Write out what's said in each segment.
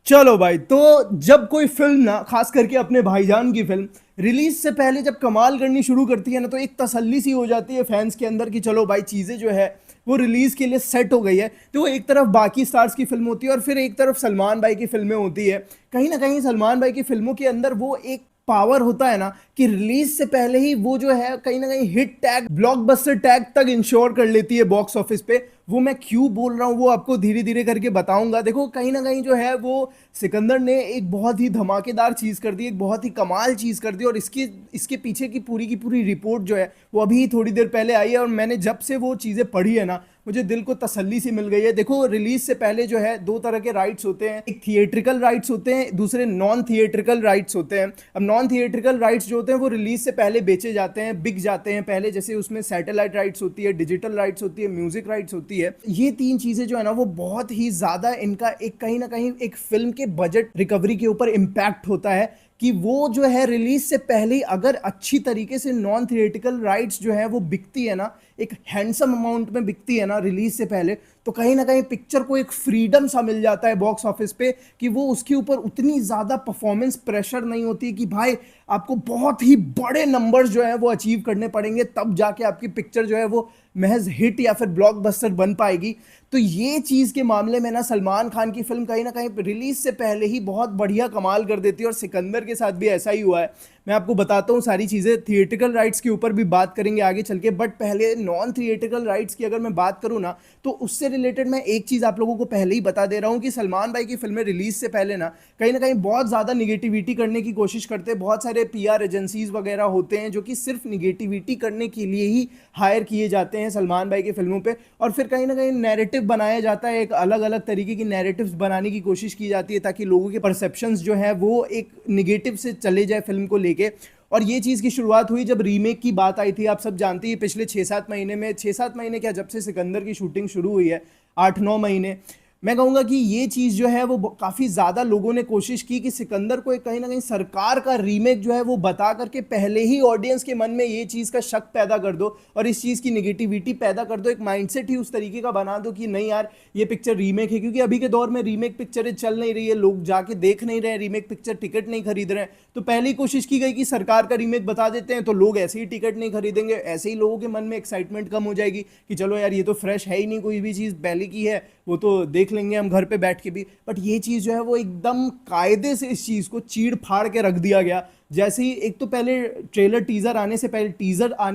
चलो भाई, तो जब कोई फिल्म ना, खास करके अपने भाईजान की फिल्म रिलीज से पहले जब कमाल करनी शुरू करती है ना, तो एक तसल्ली सी हो जाती है फैंस के अंदर कि चलो भाई चीजें जो है वो रिलीज के लिए सेट हो गई है। तो वो एक तरफ बाकी स्टार्स की फिल्म होती है और फिर एक तरफ सलमान भाई की फिल्में होती है। कहीं ना कहीं सलमान भाई की फिल्मों के अंदर वो एक पावर होता है ना कि रिलीज से पहले ही वो जो है कहीं ना कहीं हिट टैग, ब्लॉकबस्टर टैग तक इंश्योर कर लेती है बॉक्स ऑफिस पे। वो मैं क्यों बोल रहा हूँ वो आपको धीरे धीरे करके बताऊंगा। देखो, कहीं ना कहीं जो है वो सिकंदर ने एक बहुत ही धमाकेदार चीज कर दी, एक बहुत ही कमाल चीज कर दी। और इसके इसके पीछे की पूरी रिपोर्ट जो है वो अभी थोड़ी देर पहले आई है, और मैंने जब से वो चीजें पढ़ी है ना, मुझे दिल को तसल्ली सी मिल गई है। देखो, रिलीज से पहले जो है दो तरह के राइट्स होते हैं, एक थिएट्रिकल राइट्स होते हैं, दूसरे नॉन थिएट्रिकल राइट्स होते हैं। अब नॉन थिएट्रिकल राइट्स जो होते हैं वो रिलीज से पहले बेचे जाते हैं, बिक जाते हैं पहले। जैसे उसमें सैटेलाइट राइट्स होती है, डिजिटल राइट्स होती है, म्यूजिक राइट्स होती है। ये तीन चीजें जो है ना वो बहुत ही ज्यादा इनका एक कहीं ना कहीं एक फिल्म के बजट रिकवरी के ऊपर इम्पैक्ट होता है कि वो जो है रिलीज से पहले ही अगर अच्छी तरीके से नॉन थिएटिकल राइट्स जो है वो बिकती है ना, एक हैंडसम अमाउंट में बिकती है ना रिलीज से पहले, तो कहीं ना कहीं पिक्चर को एक फ्रीडम सा मिल जाता है बॉक्स ऑफिस पे कि वो उसके ऊपर उतनी ज्यादा परफॉर्मेंस प्रेशर नहीं होती कि भाई आपको बहुत ही बड़े नंबर्स जो है वो अचीव करने पड़ेंगे तब जाके आपकी पिक्चर जो है वो महज हिट या फिर ब्लॉकबस्टर बन पाएगी। तो ये चीज के मामले में ना सलमान खान की फिल्म कहीं ना कहीं रिलीज से पहले ही बहुत बढ़िया कमाल कर देती है, और सिकंदर के साथ भी ऐसा ही हुआ है। मैं आपको बताता हूँ सारी चीजें। थिएटिकल राइट्स के ऊपर भी बात करेंगे आगे चल के, बट पहले नॉन थिएटिकल राइट्स की अगर मैं बात करूँ ना, तो उससे रिलेटेड मैं एक चीज आप लोगों को पहले ही बता दे रहा हूँ कि सलमान भाई की फिल्में रिलीज से पहले ना कहीं बहुत ज्यादा निगेटिविटी करने की कोशिश करते हैं। बहुत सारे पीआर एजेंसीज वगैरह होते हैं जो कि सिर्फ निगेटिविटी करने के लिए ही हायर किए जाते हैं सलमान भाई की फिल्मों पे, और फिर कहीं ना कहीं नैरेटिव बनाया जाता है, एक अलग अलग तरीके की नैरेटिव्स बनाने की कोशिश की जाती है ताकि लोगों के परसेप्शंस जो है वो एक निगेटिव से चले जाए फिल्म को लेके। और ये चीज़ की शुरुआत हुई जब रीमेक की बात आई थी। आप सब जानते हैं पिछले 6-7 महीने में, 6-7 महीने क्या, जब से सिकंदर की शूटिंग शुरू हुई है, 8-9 महीने, मैं कहूंगा कि ये चीज जो है वो काफी ज्यादा लोगों ने कोशिश की कि सिकंदर को एक कहीं ना कहीं सरकार का रीमेक जो है वो बता करके पहले ही ऑडियंस के मन में ये चीज का शक पैदा कर दो और इस चीज की निगेटिविटी पैदा कर दो, एक माइंडसेट ही उस तरीके का बना दो कि नहीं यार ये पिक्चर रीमेक है। क्योंकि अभी के दौर में रीमेक पिक्चरें चल नहीं रही है, लोग जाके देख नहीं रहे, रीमेक पिक्चर टिकट नहीं खरीद रहे हैं। तो पहले ही कोशिश की गई कि सरकार का रीमेक बता देते हैं तो लोग ऐसे ही टिकट नहीं खरीदेंगे, ऐसे ही लोगों के मन में एक्साइटमेंट कम हो जाएगी कि चलो यार ये तो फ्रेश है ही नहीं, कोई भी चीज़ पहले की है वो तो देख लेंगे हम घर पे बैठ के भी। बट ये चीज़ जो है वो एकदम कायदे से इस चीज़ को चीड़ फाड़ के रख दिया गया। जैसे ही एक तो पहले टीजर आने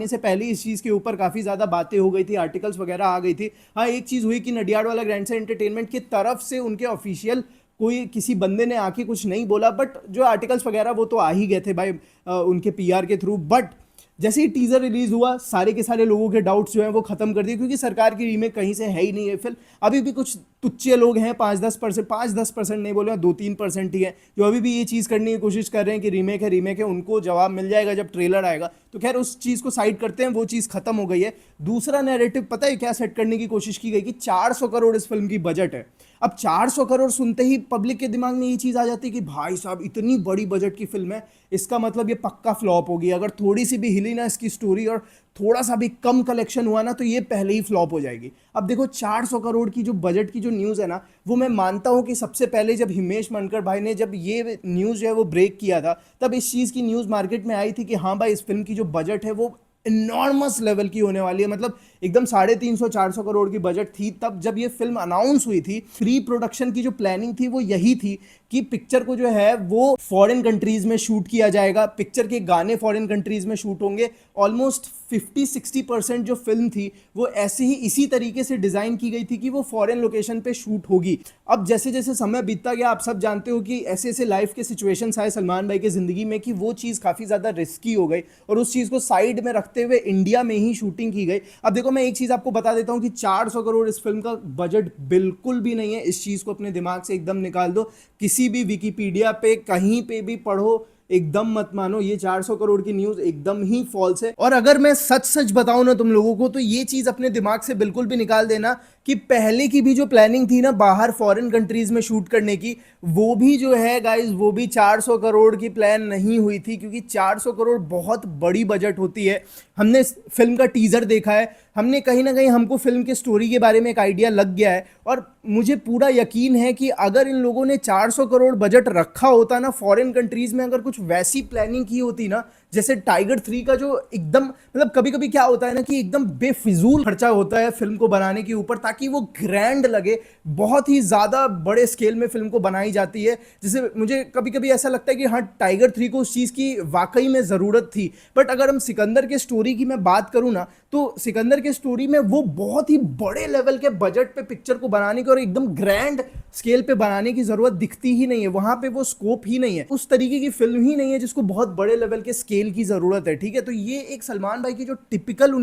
से पहले इस चीज़ के ऊपर काफ़ी ज़्यादा बातें हो गई थी, आर्टिकल्स वगैरह आ गई थी। हाँ, एक चीज़ हुई कि नडियाड वाला ग्रैंड सा एंटरटेनमेंट की तरफ से उनके ऑफिशियल कोई किसी बंदे ने आके कुछ नहीं बोला, बट जो आर्टिकल्स वगैरह वो तो आ ही गए थे भाई उनके पीआर के थ्रू। बट जैसे ही टीजर रिलीज हुआ सारे के सारे लोगों के डाउट्स जो हैं वो खत्म कर दिए, क्योंकि सरकार की रीमेक कहीं से है ही नहीं है फिल्म। अभी भी कुछ तुच्चे लोग हैं, 5-10% नहीं बोले, 2-3% ही है जो अभी भी ये चीज़ करने की कोशिश कर रहे हैं कि रीमेक है। उनको जवाब मिल जाएगा जब ट्रेलर आएगा। तो खैर उस चीज़ को साइड करते हैं, वो चीज़ खत्म हो गई है। दूसरा नैरेटिव पता है क्या सेट करने की कोशिश की गई कि 400 करोड़ इस फिल्म की बजट है। अब 400 करोड़ सुनते ही पब्लिक के दिमाग में ये चीज़ आ जाती है कि भाई साहब इतनी बड़ी बजट की फिल्म है, इसका मतलब ये पक्का फ्लॉप होगी। अगर थोड़ी सी भी हिली ना इसकी स्टोरी और थोड़ा सा भी कम कलेक्शन हुआ ना तो ये पहले ही फ्लॉप हो जाएगी। अब देखो, 400 करोड़ की जो बजट की जो न्यूज़ है ना, वो मैं मानता हूँ कि सबसे पहले जब हिमेश मनकर भाई ने जब ये न्यूज़ जो है वो ब्रेक किया था, तब इस चीज़ की न्यूज़ मार्केट में आई थी कि हाँ भाई इस फिल्म की जो बजट है वो इनॉर्मस लेवल की होने वाली है। मतलब एकदम 350-400 करोड़ की बजट थी तब जब ये फिल्म अनाउंस हुई थी। प्री प्रोडक्शन की जो प्लानिंग थी वो यही थी कि पिक्चर को जो है वो फॉरेन कंट्रीज में शूट किया जाएगा, पिक्चर के गाने फॉरेन कंट्रीज में शूट होंगे। ऑलमोस्ट 50-60% जो फिल्म थी वो ऐसे ही इसी तरीके से डिजाइन की गई थी कि वो फॉरेन लोकेशन पे शूट होगी। अब जैसे जैसे समय बीतता गया, आप सब जानते हो कि ऐसे ऐसे लाइफ के सिचुएशंस आए सलमान भाई की जिंदगी में कि वो चीज़ काफ़ी ज़्यादा रिस्की हो गई और उस चीज़ को साइड में रखते हुए इंडिया में ही शूटिंग की गई। अब देखो, मैं एक चीज़ आपको बता देता हूँ कि 400 करोड़ इस फिल्म का बजट बिल्कुल भी नहीं है। इस चीज़ को अपने दिमाग से एकदम निकाल दो, किसी भी विकिपीडिया पे कहीं पे भी पढ़ो, एकदम मत मानो, ये 400 करोड़ की न्यूज एकदम ही फॉल्स है। और अगर मैं सच सच बताऊं ना तुम लोगों को, तो ये चीज अपने दिमाग से बिल्कुल भी निकाल देना कि पहले की भी जो प्लानिंग थी ना बाहर फॉरेन कंट्रीज में शूट करने की, वो भी जो है गाइस, वो भी 400 करोड़ की प्लान नहीं हुई थी, क्योंकि 400 करोड़ बहुत बड़ी बजट होती है। हमने फिल्म का टीजर देखा है, हमने कहीं ना कहीं हमको फिल्म के स्टोरी के बारे में एक आइडिया लग गया है, और मुझे पूरा यकीन है कि अगर इन लोगों ने 400 करोड़ बजट रखा होता ना फॉरेन कंट्रीज में, अगर कुछ वैसी प्लानिंग की होती ना, जैसे टाइगर 3 का जो एकदम मतलब कभी कभी क्या होता है ना कि एकदम बेफिजूल खर्चा होता है फिल्म को बनाने के ऊपर ताकि वो ग्रैंड लगे, बहुत ही ज्यादा बड़े स्केल में फिल्म को बनाई जाती है, जिसे मुझे कभी कभी ऐसा लगता है कि हाँ टाइगर 3 को उस चीज की वाकई में जरूरत थी। बट अगर हम सिकंदर के स्टोरी की मैं बात करूं ना, तो सिकंदर के स्टोरी में वो बहुत ही बड़े लेवल के बजट पे पिक्चर को बनाने की और एकदम ग्रैंड स्केल पे बनाने की जरूरत दिखती ही नहीं है, वहां पे वो स्कोप ही नहीं है, उस तरीके की फिल्म ही नहीं है जिसको बहुत बड़े लेवल के स्केल की जरूरत है। ठीक है, तो ये एक सलमान भाई की जो टिपिकल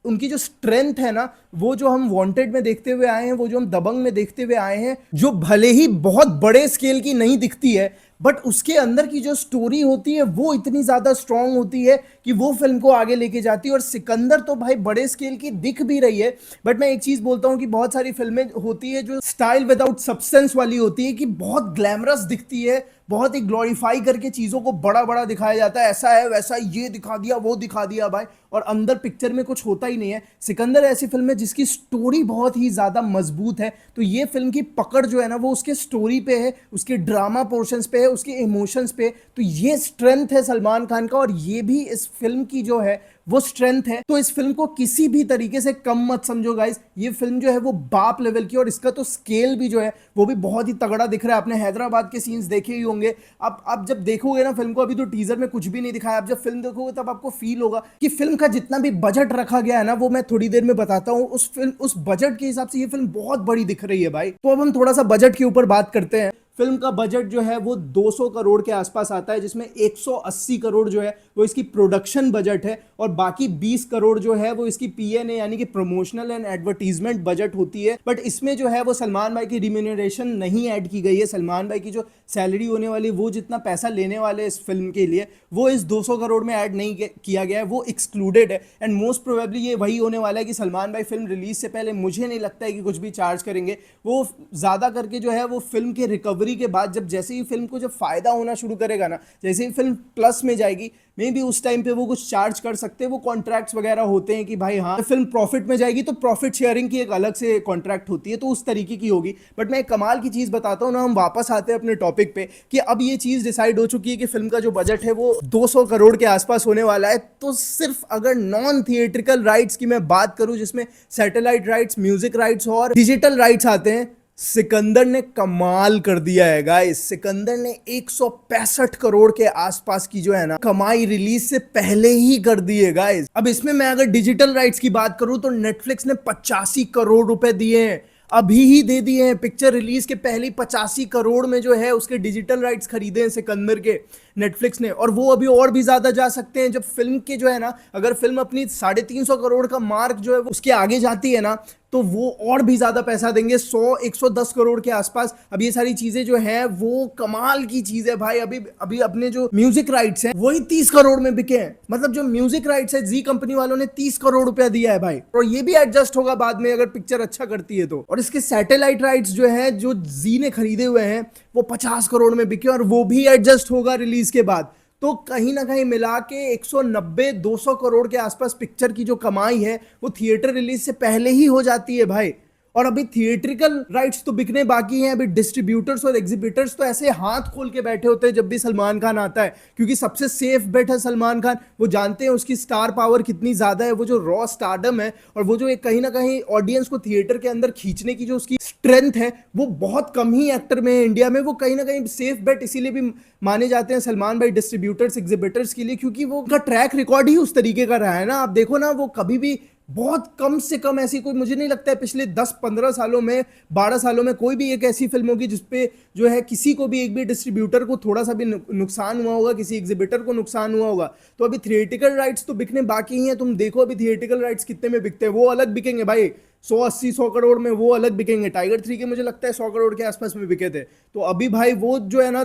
उनकी जो स्ट्रेंथ है ना, वो जो हम वांटेड में देखते हुए आए हैं, वो जो हम दबंग में देखते हुए आए हैं, जो भले ही बहुत बड़े स्केल की नहीं दिखती है, बट उसके अंदर की जो स्टोरी होती है वो इतनी ज्यादा स्ट्रांग होती है कि वो फिल्म को आगे लेके जाती है। और सिकंदर तो भाई बड़े स्केल की दिख भी रही है, बट मैं एक चीज बोलता हूं कि बहुत सारी फिल्में होती है जो स्टाइल विदाउट सब्सटेंस वाली होती है, कि बहुत ग्लैमरस दिखती है, बहुत ही ग्लोरीफाई करके चीजों को बड़ा बड़ा दिखाया जाता है, ऐसा है वैसा, ये दिखा दिया वो दिखा दिया भाई, और अंदर पिक्चर में कुछ होता ही नहीं है। सिकंदर ऐसी फिल्म है जिसकी स्टोरी बहुत ही ज्यादा मजबूत है, तो ये फिल्म की पकड़ जो है ना वो उसके स्टोरी पे है, उसके ड्रामा पोर्शंस पे है, उसके इमोशंस पे। तो ये स्ट्रेंथ है सलमान खान का, और ये भी इस फिल्म की जो है वो स्ट्रेंथ है। तो इस फिल्म को किसी भी तरीके से कम मत समझो गाइस, ये फिल्म जो है वो बाप लेवल की, और इसका तो स्केल भी जो है वो भी बहुत ही तगड़ा दिख रहा है। आपने हैदराबाद के सीन्स देखे ही होंगे, आप जब देखोगे ना फिल्म को, अभी तो टीजर में कुछ भी नहीं दिखाया, आप जब फिल्म देखोगे तब आपको फील होगा कि फिल्म का जितना भी बजट रखा गया है ना, वो मैं थोड़ी देर में बताता हूँ, उस बजट के हिसाब से ये फिल्म बहुत बड़ी दिख रही है भाई। तो अब हम थोड़ा सा बजट के ऊपर बात करते हैं। फिल्म का बजट जो है वो 200 करोड़ के आसपास आता है, जिसमें 180 करोड़ जो है वो इसकी प्रोडक्शन बजट है, और बाकी 20 करोड़ जो है वो इसकी पीएनए यानी कि प्रमोशनल एंड एडवर्टीजमेंट बजट होती है। बट इसमें जो है वो सलमान भाई की रिम्यूनरेशन नहीं ऐड की गई है। सलमान भाई की जो सैलरी होने वाली, वो जितना पैसा लेने वाले इस फिल्म के लिए, वो इस 200 करोड़ में ऐड नहीं किया गया है, वो एक्सक्लूडेड है। एंड मोस्ट प्रोबेबली ये वही होने वाला है कि सलमान भाई फिल्म रिलीज से पहले, मुझे नहीं लगता है कि कुछ भी चार्ज करेंगे, वो ज्यादा करके जो है वो फिल्म के रिकवरी के बाद, जब जैसे ही फिल्म को जब फायदा होना शुरू करेगा ना, जैसे ही फिल्म प्लस में जाएगी, मे बी उस टाइम पे वो कुछ चार्ज कर सकते हैं। वो कॉन्ट्रैक्ट्स वगैरह होते हैं कि भाई हाँ फिल्म प्रॉफिट में जाएगी तो प्रॉफिट शेयरिंग की एक अलग से कॉन्ट्रैक्ट होती है, तो उस तरीके की होगी। बट मैं एक कमाल की चीज बताता हूँ ना, हम वापस आते हैं अपने टॉपिक पे, कि अब ये चीज डिसाइड हो चुकी है कि फिल्म का जो बजट है वो 200 करोड़ के आसपास होने वाला है। तो सिर्फ अगर नॉन थिएट्रिकल राइट्स की मैं बात करूं, जिसमें सैटेलाइट राइट्स, म्यूजिक राइट्स और डिजिटल राइट्स आते हैं, सिकंदर ने कमाल कर दिया है गाइस। सिकंदर ने 165 करोड़ के आसपास की जो है ना कमाई रिलीज से पहले ही कर दी है गाइस। अब इसमें मैं अगर डिजिटल राइट्स की बात करूं तो नेटफ्लिक्स ने 85 करोड़ रुपए दिए हैं, अभी ही दे दिए हैं। पिक्चर रिलीज के पहले 85 करोड़ में जो है उसके डिजिटल राइट्स खरीदे हैं सिकंदर के नेटफ्लिक्स ने, और वो अभी और भी ज्यादा जा सकते हैं। जब फिल्म के जो है ना, अगर फिल्म अपनी 350 करोड़ का मार्क जो है उसके आगे जाती है ना, तो वो और भी ज्यादा पैसा देंगे, 100-110 करोड़ के आसपास। अब ये सारी चीजें जो है वो कमाल की चीज है भाई। अभी अभी अपने जो म्यूजिक राइट्स हैं वही 30 करोड़ में बिके हैं, मतलब जो म्यूजिक राइट्स है जी कंपनी वालों ने 30 करोड़ रुपया दिया है भाई, और ये भी एडजस्ट होगा बाद में अगर पिक्चर अच्छा करती है तो। और इसके सैटेलाइट राइट्स जो है जो जी ने खरीदे हुए हैं वो 50 करोड़ में बिके, और वो भी एडजस्ट होगा रिलीज के बाद। तो कहीं ना कहीं मिला के 190-200 करोड़ के आसपास पिक्चर की जो कमाई है वो थिएटर रिलीज से पहले ही हो जाती है भाई। और अभी थिएट्रिकल राइट्स तो बिकने बाकी हैं, अभी डिस्ट्रीब्यूटर्स और एग्जीबिटर्स तो ऐसे हाथ खोल के बैठे होते हैं जब भी सलमान खान आता है, क्योंकि सबसे सेफ बेट है सलमान खान। वो जानते हैं उसकी स्टार पावर कितनी ज्यादा है, वो जो रॉ स्टारडम है, और वो जो एक कहीं ना कहीं ऑडियंस को थिएटर के अंदर खींचने की जो उसकी स्ट्रेंथ है, वो बहुत कम ही एक्टर में है इंडिया में। वो कहीं ना कहीं सेफ बेट इसीलिए भी माने जाते हैं सलमान भाई डिस्ट्रीब्यूटर्स, एग्जीबिटर्स के लिए, क्योंकि वो उनका ट्रैक रिकॉर्ड ही उस तरीके का रहा है ना। आप देखो ना, वो कभी भी बहुत कम से कम ऐसी कोई, मुझे नहीं लगता है पिछले 10-15 सालों में, 12 सालों में कोई भी एक ऐसी फिल्म होगी जिसपे जो है किसी को भी, एक भी डिस्ट्रीब्यूटर को थोड़ा सा भी नुकसान हुआ होगा, किसी एग्जिबिटर को नुकसान हुआ होगा। तो अभी थिएटिकल राइट्स तो बिकने बाकी ही हैं। तुम देखो अभी थिएटिकल राइट्स कितने में बिकते हैं, वो अलग बिकेंगे भाई। 180-100 करोड़ में वो अलग बिकेंगे। टाइगर 3 के मुझे लगता है 100 करोड़ के आसपास में बिके थे। तो अभी भाई वो जो है ना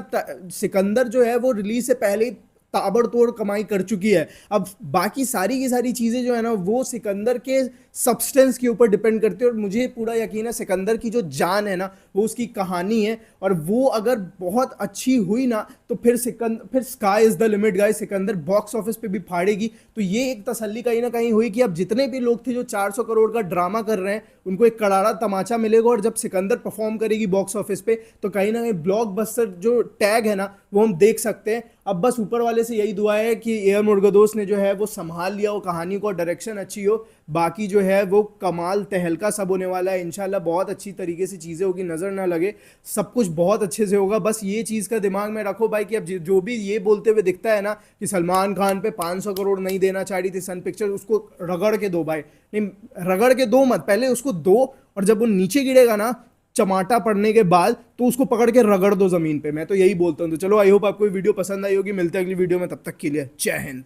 सिकंदर जो है वो रिलीज से पहले ही ताबड़तोड़ कमाई कर चुकी है। अब बाकी सारी की सारी चीजें जो है ना वो सिकंदर के सब्सटेंस के ऊपर डिपेंड करती है, और मुझे पूरा यकीन है सिकंदर की जो जान है ना वो उसकी कहानी है, और वो अगर बहुत अच्छी हुई ना तो फिर sky is the limit guys, Sikandar box office पे भी फाड़ेगी। तो ये एक तसल्ली कहीं ना कहीं हुई कि अब जितने भी लोग थे जो 400 करोड़ का ड्रामा कर रहे हैं उनको एक करारा तमाचा मिलेगा, और जब सिकंदर परफॉर्म करेगी बॉक्स ऑफिस पे तो कहीं ना कहीं ब्लॉकबस्टर जो टैग है ना वो हम देख सकते हैं। अब बस ऊपर वाले से यही दुआ है कि एयर मुर्गदोस ने जो है वो संभाल लिया, वो कहानी को, डायरेक्शन अच्छी हो, बाकी जो है वो कमाल तहलका सब होने वाला है इंशाल्लाह। बहुत अच्छी तरीके से चीज़ें होगी, नज़र ना लगे, सब कुछ बहुत अच्छे से होगा। बस ये चीज़ का दिमाग में रखो भाई कि अब जो भी ये बोलते हुए दिखता है ना कि सलमान खान पे 500 करोड़ नहीं देना चाह रही थी सन पिक्चर, उसको रगड़ के दो भाई, नहीं रगड़ के दो मत, पहले उसको दो, और जब वो नीचे गिरेगा ना चमाटा पड़ने के बाद तो उसको पकड़ के रगड़ दो जमीन पे। मैं तो यही बोलता हूँ। तो चलो आई होप आपको वीडियो पसंद आई होगी, मिलते हैं अगली वीडियो में, तब तक के लिए जय हिंद।